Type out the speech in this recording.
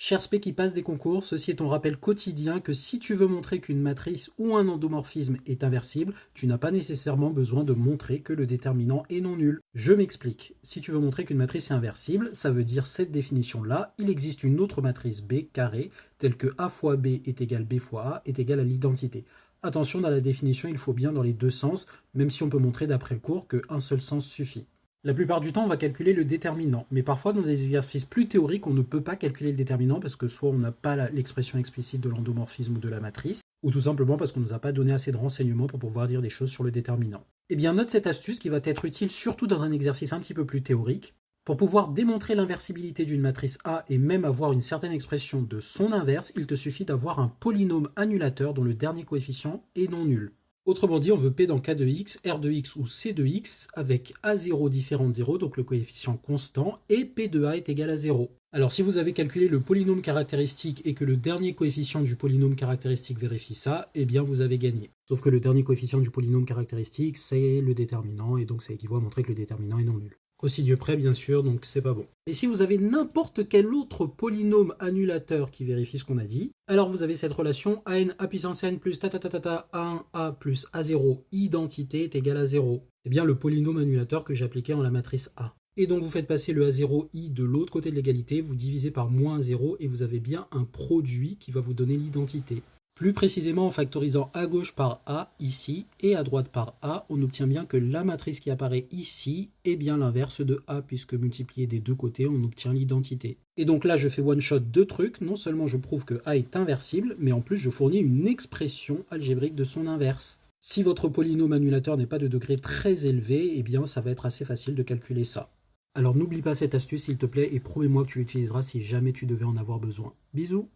Cher spé qui passe des concours, ceci est ton rappel quotidien que si tu veux montrer qu'une matrice ou un endomorphisme est inversible, tu n'as pas nécessairement besoin de montrer que le déterminant est non nul. Je m'explique. Si tu veux montrer qu'une matrice est inversible, ça veut dire cette définition-là, il existe une autre matrice B carrée, telle que A fois B est égal B fois A est égal à l'identité. Attention, dans la définition, il faut bien dans les deux sens, même si on peut montrer d'après le cours qu'un seul sens suffit. La plupart du temps, on va calculer le déterminant, mais parfois dans des exercices plus théoriques, on ne peut pas calculer le déterminant parce que soit on n'a pas l'expression explicite de l'endomorphisme ou de la matrice, ou tout simplement parce qu'on ne nous a pas donné assez de renseignements pour pouvoir dire des choses sur le déterminant. Eh bien, note cette astuce qui va être utile surtout dans un exercice un petit peu plus théorique. Pour pouvoir démontrer l'inversibilité d'une matrice A et même avoir une certaine expression de son inverse, il te suffit d'avoir un polynôme annulateur dont le dernier coefficient est non nul. Autrement dit, on veut P dans K de x, R de x ou C de x avec A0 différent de 0, donc le coefficient constant, et P de A est égal à 0. Alors si vous avez calculé le polynôme caractéristique et que le dernier coefficient du polynôme caractéristique vérifie ça, eh bien vous avez gagné. Sauf que le dernier coefficient du polynôme caractéristique, c'est le déterminant, et donc ça équivaut à montrer que le déterminant est non nul. Aussi Dieu près, bien sûr, donc c'est pas bon. Et si vous avez n'importe quel autre polynôme annulateur qui vérifie ce qu'on a dit, alors vous avez cette relation AN A puissance N plus ta A1A plus A0 identité est égal à 0. C'est bien le polynôme annulateur que j'appliquais en la matrice A. Et donc vous faites passer le A0I de l'autre côté de l'égalité, vous divisez par moins 0 et vous avez bien un produit qui va vous donner l'identité. Plus précisément, en factorisant à gauche par A ici et à droite par A, on obtient bien que la matrice qui apparaît ici est bien l'inverse de A, puisque multiplié des deux côtés, on obtient l'identité. Et donc là, je fais one shot deux trucs. Non seulement je prouve que A est inversible, mais en plus je fournis une expression algébrique de son inverse. Si votre polynôme annulateur n'est pas de degré très élevé, eh bien ça va être assez facile de calculer ça. Alors n'oublie pas cette astuce s'il te plaît et promets-moi que tu l'utiliseras si jamais tu devais en avoir besoin. Bisous!